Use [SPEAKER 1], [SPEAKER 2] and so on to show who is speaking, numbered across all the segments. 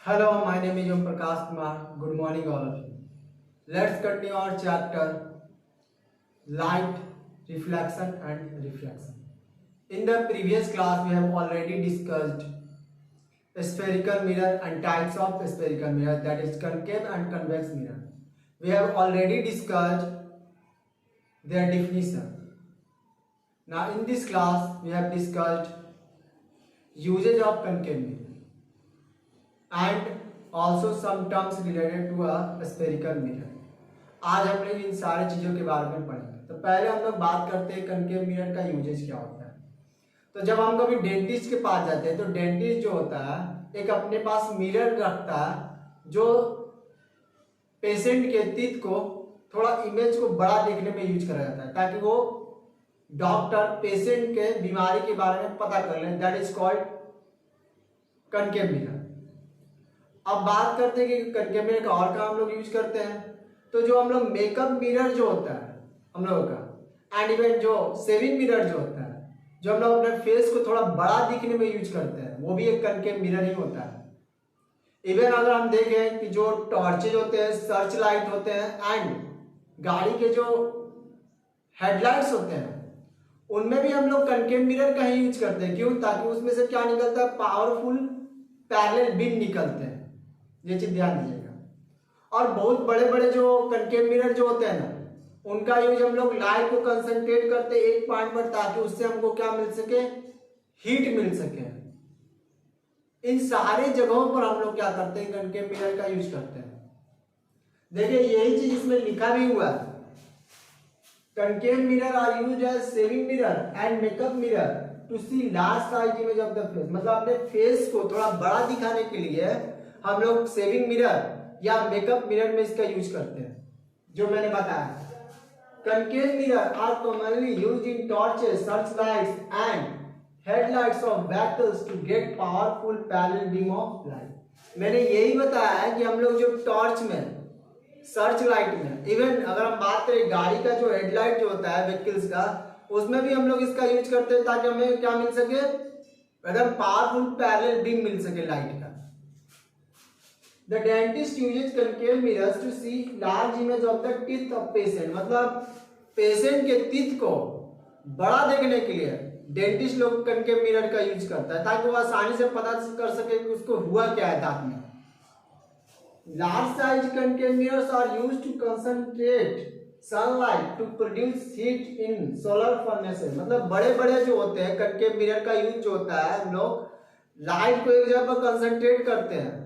[SPEAKER 1] Hello, my name is Om Prakash Kumar. Good morning, all of you. Let's continue our chapter Light, Reflection and Refraction. In the previous class, we have already discussed spherical mirror and types of spherical mirror, that is concave and convex mirror. We have already discussed their definition. Now, in this class, we have discussed usage of concave mirror and also some terms related to a spherical mirror. आज हम लोग इन सारी चीजों के बारे में पढ़ेंगे। तो पहले हम लोग बात करते हैं कनकेव मिरर का यूजेज क्या होता है। तो जब हम कभी डेंटिस्ट के पास जाते हैं तो डेंटिस्ट जो होता है एक अपने पास मिरर रखता है जो पेशेंट के टीथ को थोड़ा इमेज को बड़ा देखने में यूज करा जाता है ताकि वो डॉक्टर पेशेंट के बीमारी के बारे में पता कर ले। That is called concave mirror. अब बात करते हैं कि कनकेव मिरर का और क्या हम लोग यूज करते हैं। तो जो हम लोग मेकअप मिरर जो होता है हम लोगों का एंड इवन जो सेविंग मिरर जो होता है जो हम लोग अपने फेस को थोड़ा बड़ा दिखने में यूज करते हैं वो भी एक कनकेव मिरर ही होता है। इवन अगर हम देखें कि जो टॉर्चेज होते हैं, सर्च लाइट होते हैं एंड गाड़ी के जो हेडलाइट्स होते हैं उनमें भी हम लोग कनकेव मिरर का ही यूज करते हैं। क्यों? ताकि उसमें से क्या निकलता है, पावरफुल पैरेलल बीम निकलते हैं। ये चीज ध्यान दीजिएगा। और बहुत बड़े बड़े जो कनकेव मिरर जो होते हैं ना उनका यूज हम लोग लाइट को कंसंट्रेट करते हैं एक पॉइंट पर ताकि उससे हमको क्या मिल सके, हीट मिल सके। इन सारे जगहों पर हम लोग क्या करते हैं, कनकेव मिरर का यूज करते हैं। देखिए यही चीज इसमें लिखा भी हुआ है, concave mirror are used as saving mirror and makeup mirror to see large size image of the face. मतलब अपने फेस को थोड़ा बड़ा दिखाने के लिए हम लोग सेविंग मिरर या मेकअप मिरर में इसका यूज करते हैं। जो मैंने बताया concave mirror are commonly used in torches, searchlights and headlights of vehicles to get powerful parallel beam of light। मैंने यही बताया है कि हम लोग जो टॉर्च में, सर्च लाइट में, इवन अगर हम बात करें गाड़ी का जो हेडलाइट जो होता है व्हीकल्स का उसमें भी हम लोग इसका यूज करते हैं ताकि हमें क्या मिल सके, एकदम पावरफुल पैरेलल बीम मिल सके लाइट का। The dentist uses concave mirrors to see large image of the teeth of patient। मतलब पेशेंट के टीथ को बड़ा देखने के लिए डेंटिस्ट लोग कनकेव मिरर का यूज करता है ताकि वो आसानी से पता कर सके कि उसको हुआ क्या है दांत में। Large size concave mirrors are used to concentrate sunlight to produce heat in solar furnaces. मतलब बड़े बड़े जो होते हैं कनकेव मिरर का यूज जो होता है हम लोग लाइट को एक जगह पर कंसंट्रेट करते हैं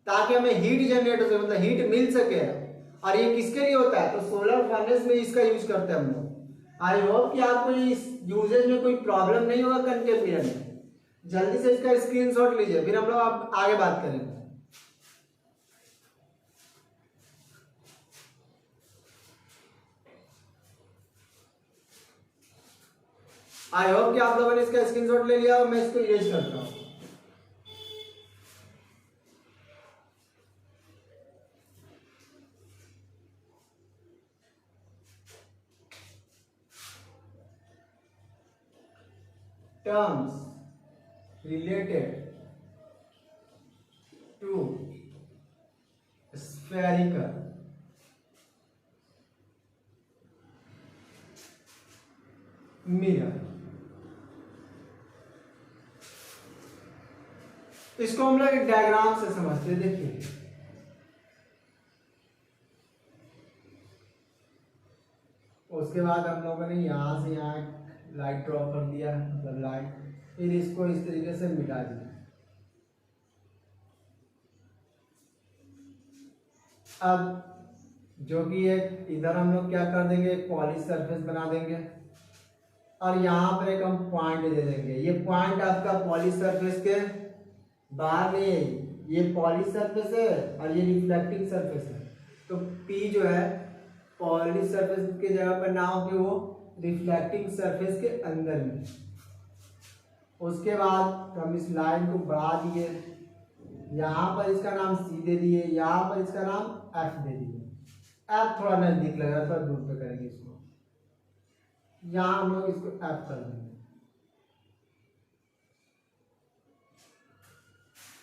[SPEAKER 1] ताकि हमें हीट जनरेट हो सके, मतलब हीट मिल सके। और ये किसके लिए होता है, तो सोलर फर्नेस में इसका यूज करते हैं हम लोग। आई होप कि आपको इस यूजेज में कोई प्रॉब्लम नहीं होगा कनकेव मिरर में। जल्दी से इसका स्क्रीनशॉट लीजिए फिर हम लोग आप आगे बात करेंगे। आई होप कि आप लोगों ने इसका स्क्रीनशॉट ले लिया और मैं इसको इरेज करता हूं। Terms related to spherical mirror, इसको हम लोग एक डायग्राम से समझते हैं। देखिए उसके बाद हम लोगों ने यहां से यहाँ लाइट ड्रॉ कर दिया, मतलब लाइट, फिर इसको इस तरीके से मिटा दिया। अब जो कि एक इधर हम लोग क्या कर देंगे, एक पॉलिश सरफेस बना देंगे और यहाँ पर एक हम पॉइंट दे देंगे। ये पॉइंट आपका पॉलिश सरफेस के बाहर नहीं है, ये पॉलिश सरफेस है और ये रिफ्लेक्टिंग सरफेस है। तो P जो है पॉलिश सरफेस की जगह पर ना हो कि वो रिफ्लेक्टिंग सरफेस के अंदर में। उसके बाद हम इस लाइन को बढ़ा दिए, यहाँ पर इसका नाम C दे दिए, यहाँ पर इसका नाम F दे दिए। F थोड़ा नजदीक लग रहा है, थोड़ा दूर पे करेंगे इसको। यहाँ हम लोग इसको F कर देंगे।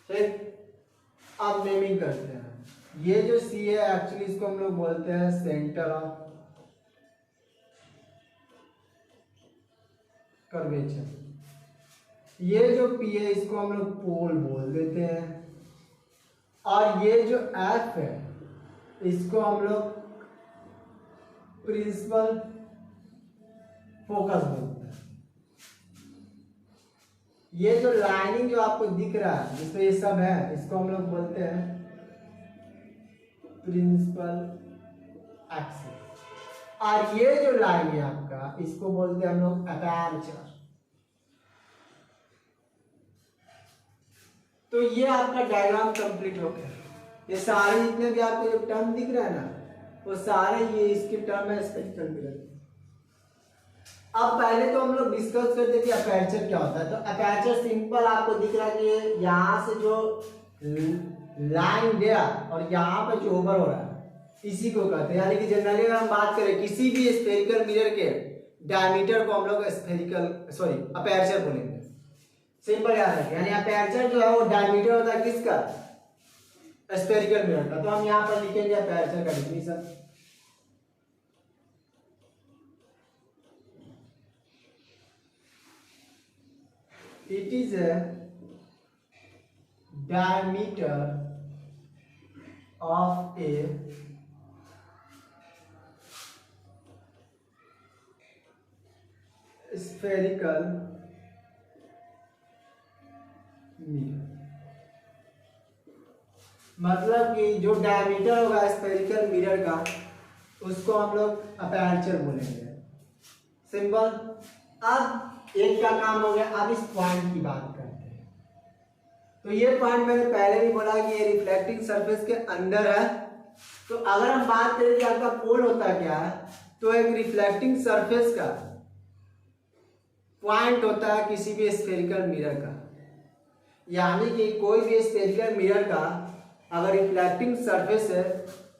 [SPEAKER 1] ठीक, अब नेमिंग करते हैं। ये जो सी है एक्चुअली इसको हम लोग बोलते हैं सेंटर ऑफ कर्वेचर। ये जो पी है इसको हम लोग पोल बोल देते हैं, और ये जो एफ है इसको हम लोग प्रिंसिपल फोकस बोलते हैं। ये जो लाइनिंग जो आपको दिख रहा है जिसमें ये सब है इसको हम लोग बोलते हैं प्रिंसिपल एक्सिस, और ये जो लाइन है आपका इसको बोलते हैं हम लोग अपर्चर। तो ये आपका डायग्राम कंप्लीट हो गया। ये सारे जितने भी आपको जो टर्म दिख रहा है ना वो सारे ये इसके टर्म है स्पेक्ट्रल मिरर। अब पहले तो हम लोग डिस्कस करते थे अपर्चर क्या होता है। तो अपर्चर सिंपल आपको दिख रहा है कि यहाँ से जो लाइन गया और यहाँ पे जो ओवर हो रहा है इसी को कहते हैं। यानी कि जनरली अगर हम बात करें किसी भी स्फेरिकल मिरर के डायमीटर को हम लोग अपर्चर बोलेंगे। सिंपल याद रखें, यानी अपर्चर जो है वो डायमीटर होता है किसका, स्फेरिकल मिरर का। तो हम यहाँ पर लिखेंगे अपर्चर का definition. It is a diameter of a spherical mirror। मतलब कि जो डायमीटर होगा स्फेरिकल मिरर का उसको हम लोग अपर्चर बोलेंगे। सिंपल। अब एक का काम हो गया, अब इस पॉइंट की बात करते हैं। तो ये पॉइंट मैंने पहले भी बोला कि ये रिफ्लेक्टिंग सरफेस के अंदर है। तो अगर हम बात करें कि आपका पोल होता क्या है, तो एक रिफ्लेक्टिंग सरफेस का पॉइंट होता है किसी भी स्फेरिकल मिरर का। यानी कि कोई भी स्फेरिकल मिरर का अगर रिफ्लेक्टिंग सरफेस है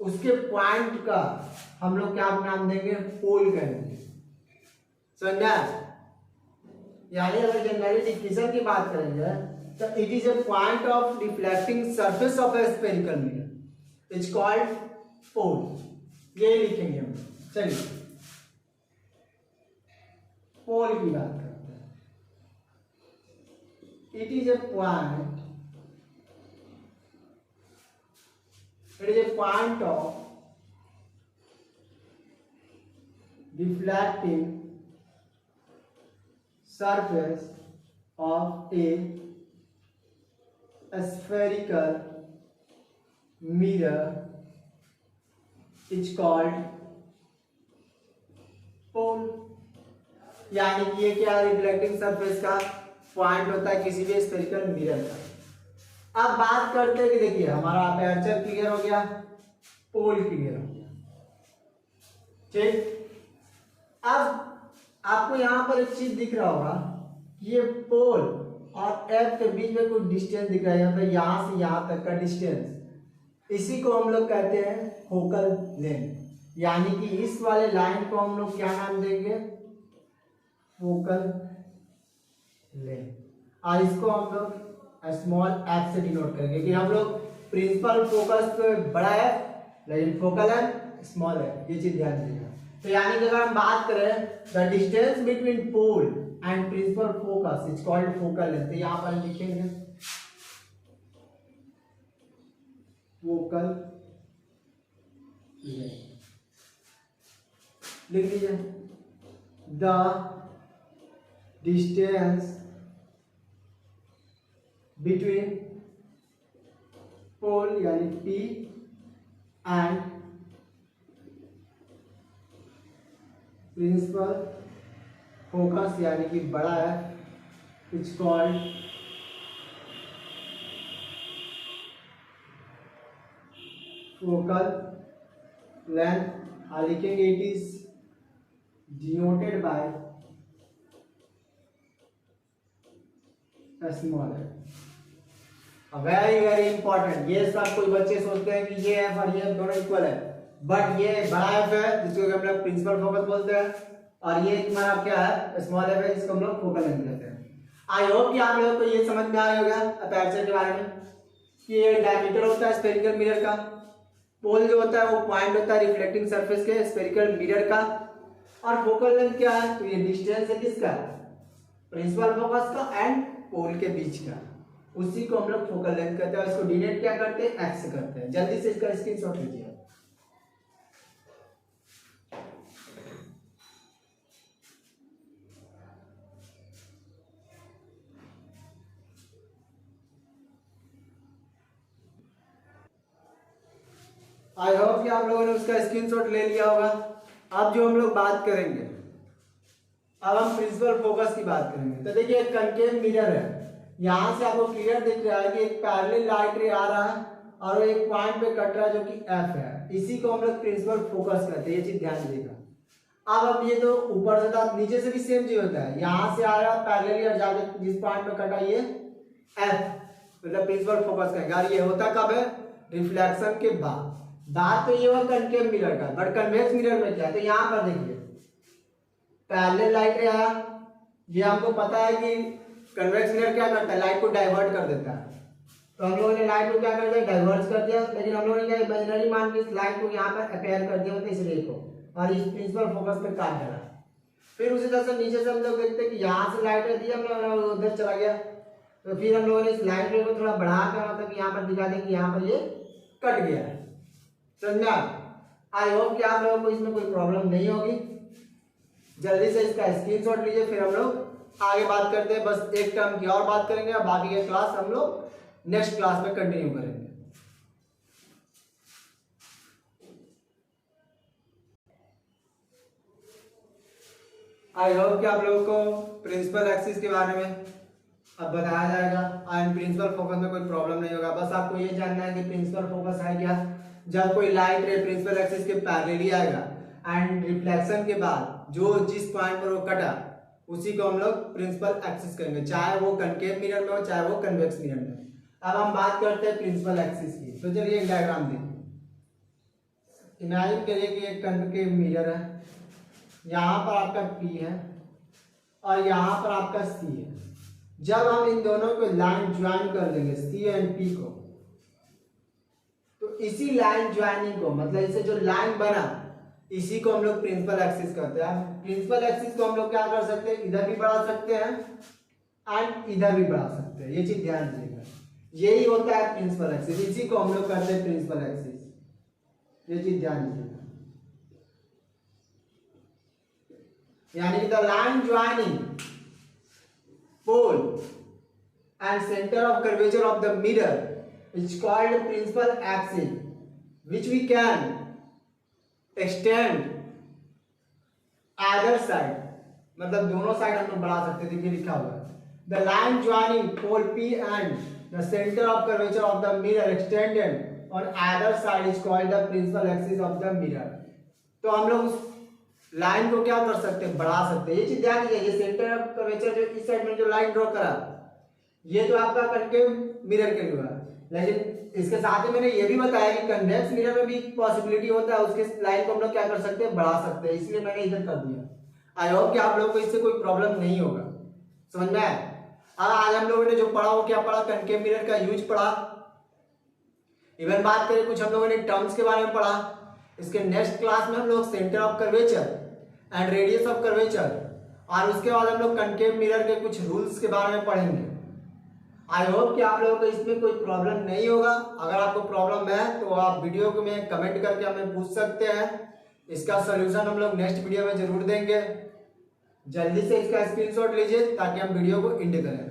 [SPEAKER 1] उसके पॉइंट का हम लोग क्या नाम देंगे, पोल कहेंगे। समझा? यानी अगर जनरली डिफिनेशन की बात करेंगे तो it is a point of reflecting surface of a spherical mirror is called pole. ये लिखेंगे हम। चलिए पोल की बात करते हैं। It is a point, it is a point of reflecting surface of a spherical mirror is called pole। यानी कि ये क्या रिफ्लेक्टिंग सरफेस का पॉइंट होता है किसी भी स्फेरिकल मिरर का। अब बात करते हैं कि देखिए हमारा अपर्चर क्लियर हो गया, पोल क्लियर हो गया। ठीक। अब आपको यहां पर एक चीज दिख रहा होगा, ये पोल और एफ के बीच में कुछ डिस्टेंस दिख रहा है, यहाँ पे यहां से यहां तक का डिस्टेंस, इसी को हम लोग कहते हैं फोकल लेंथ। यानी कि इस वाले लाइन को हम लोग क्या नाम देंगे, फोकल लेंथ, और इसको हम लोग स्मॉल एफ से डिनोट करेंगे कि हम लोग प्रिंसिपल फोकस पे बड़ा है लेकिन फोकल लेंथ स्मॉल है। ये चीज ध्यान दीजिएगा। तो यानी कि अगर हम बात करें the distance between pole and principal focus is called focal length. तो यहां पर लिखेंगे फोकल लेंथ, लिख लीजिए द डिस्टेंस बिटवीन पोल यानी P एंड प्रिंसिपल फोकस यानी कि बड़ा है इट्स कॉल्ड फोकल लेंथ। और लिखेंगे it is denoted by small है। Very very important. ये सब कोई बच्चे सोचते हैं कि ये एफ और ये दोनों इक्वल है, बट ये बड़ा एफ है जिसको हम लोग प्रिंसिपल फोकस बोलते हैं, और ये तुम्हारा क्या है, स्मॉल एफ है जिसको हम लोग फोकल लेंथ कहते हैं। आई होप कि आप लोगों को ये समझ में आ गया होगा अपर्चर के बारे में कि ये डायमीटर होता है स्फेरिकल मिरर का, पोल जो होता है वो पॉइंट होता है रिफ्लेक्टिंग सरफेस के स्फेरिकल मिरर का, और फोकल लेंथ क्या है, तो ये डिस्टेंस है किसका, प्रिंसिपल फोकस का एंड पोल के बीच का, उसी को हम लोग फोकल लेंथ कहते हैं। इसको डिनोट क्या करते हैं, एक्स से करते हैं। जल्दी से इसका स्क्रीनशॉट लीजिए। आई होप कि आप लोगों ने उसका स्क्रीनशॉट ले लिया होगा। अब जो हम लोग बात करेंगे, अब हम प्रिंसिपल फोकस की बात करेंगे। तो देखिए एक कनकेव मिरर है, यहाँ से आपको क्लियर दिख रहा है कि एक पैरेलल लाइट रे आ रहा है और एक पॉइंट पे कट रहा है जो कि एफ है, इसी को हम लोग प्रिंसिपल फोकस कहते हैं। ये चीज ध्यान दीजिएगा। अब ये तो ऊपर से था, नीचे से भी सेम चीज होता है, यहाँ से आ रहा है पैरेलल और जाके जिस पॉइंट पे कटा ये एफ, मतलब प्रिंसिपल फोकस कहेंगे। ये होता कब है, रिफ्लेक्शन के बाद। बात तो ये हुआ कनकेव मिरर का, बट कन्वेक्स मिरर में क्या है, तो यहाँ पर देखिए पैरेलल लाइट रे आया, ये हमको पता है कि कन्वेक्स मिरर क्या करता है, लाइट को डाइवर्ट कर देता है। तो हम लोगों ने लाइट को क्या कर दिया, डाइवर्ट कर दिया, लेकिन हम लोगों ने क्या इमेजिनरी मान के इस लाइट को यहाँ पर अपेयर कर दिया, मतलब इस रे को, और इस प्रिंसिपल फोकस पे काट डाला। फिर उसी तरह से नीचे से हम लोग देखते हैं कि यहाँ से लाइट दी, हम लोग उधर चला गया, तो फिर हम लोगों ने इस लाइट रे को थोड़ा बढ़ा कर, मतलब यहाँ पर दिखा दें कि यहाँ पर ये कट गया है। समझा? आई होप कि आप लोगों को इसमें कोई प्रॉब्लम नहीं होगी। जल्दी से इसका स्क्रीनशॉट लीजिए, फिर हम लोग आगे बात करते हैं। बस एक टर्म की और बात करेंगे, और बाकी के क्लास हम लोग नेक्स्ट क्लास में कंटिन्यू करेंगे। आई होप कि आप लोगों को प्रिंसिपल एक्सिस के बारे में अब बताया जाएगा, एंड प्रिंसिपल फोकस में कोई प्रॉब्लम नहीं होगा। बस आपको ये जानना है कि प्रिंसिपल फोकस है क्या। जब कोई लाइट रे प्रिंसिपल एक्सिस के पैरेलली आएगा एंड रिफ्लेक्शन के बाद जो जिस पॉइंट पर वो कटा, उसी को हम लोग प्रिंसिपल एक्सिस कहेंगे, चाहे वो कनकेव मिरर में हो चाहे वो कन्वेक्स मिरर में। अब हम बात करते हैं प्रिंसिपल एक्सिस की। तो चलिए एक डायग्राम देखिए। इमेजिन करिए कि एक कनकेव मिरर है, यहाँ पर आपका P है और यहाँ पर आपका C है। जब हम इन दोनों को लाइन ज्वाइन कर देंगे C एंड P को, तो इसी लाइन ज्वाइनिंग को, मतलब इसे जो लाइन बना, इसी को हम लोग प्रिंसिपल एक्सिस करते हैं। प्रिंसिपल एक्सिस को हम लोग क्या कर सकते हैं, इधर भी बढ़ा सकते हैं एंड इधर भी बढ़ा सकते हैं। ये चीज ध्यान दीजिएगा, यही होता है प्रिंसिपल एक्सिस, इसी को हम लोग करते हैं प्रिंसिपल एक्सिस। ये चीज ध्यान दीजिएगा, यानी कि the line joining pole and centre of curvature of the mirror is called principal axis, which we can extend either side, मतलब दोनों साइड हम लोग बढ़ा सकते हैं। देखिए लिखा हुआ है, the line joining pole P and the center of curvature of the mirror extended on either side is called the principal axis of the mirror। तो हम लोग उस लाइन को क्या कर सकते हैं, बढ़ा सकते हैं। ये चीज ध्यान दीजिए, ये सेंटर ऑफ कर्वेचर जो इस साइड में जो लाइन ड्रॉ करा, ये तो आपका कनकेव मिरर के लिए हुआ, लेकिन इसके साथ ही मैंने ये भी बताया कि कन्वेक्स मिरर में भी पॉसिबिलिटी होता है, उसके लाइन को हम लोग क्या कर सकते हैं, बढ़ा सकते हैं, इसलिए मैंने इधर कर दिया। आई होप कि आप लोगों को इससे कोई प्रॉब्लम नहीं होगा। समझ में आया? आज हम लोगों ने जो पढ़ा वो क्या पढ़ा, कनकेव मिरर का यूज पढ़ा। इवन बात करें कुछ हम लोगों ने टर्म्स के बारे में पढ़ा। इसके नेक्स्ट क्लास में हम लोग centre of curvature and radius of curvature, और उसके बाद हम लोग कनकेव मिरर के कुछ रूल्स के बारे में पढ़ेंगे। आई होप कि आप लोगों को इसमें कोई प्रॉब्लम नहीं होगा। अगर आपको प्रॉब्लम है तो आप वीडियो को में कमेंट करके हमें पूछ सकते हैं। इसका सलूशन हम लोग नेक्स्ट वीडियो में जरूर देंगे। जल्दी से इसका स्क्रीनशॉट लीजिए ताकि हम वीडियो को एंड करें।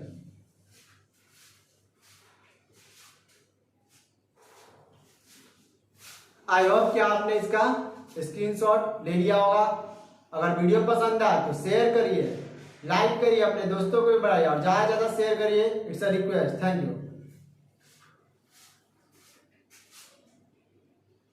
[SPEAKER 1] आई होप कि आपने इसका स्क्रीनशॉट ले लिया होगा। अगर वीडियो पसंद आए तो शेयर करिए, लाइक करिए, अपने दोस्तों को भी बढ़ाइए और ज़्यादा से ज़्यादा शेयर करिए। It's a request. Thank you.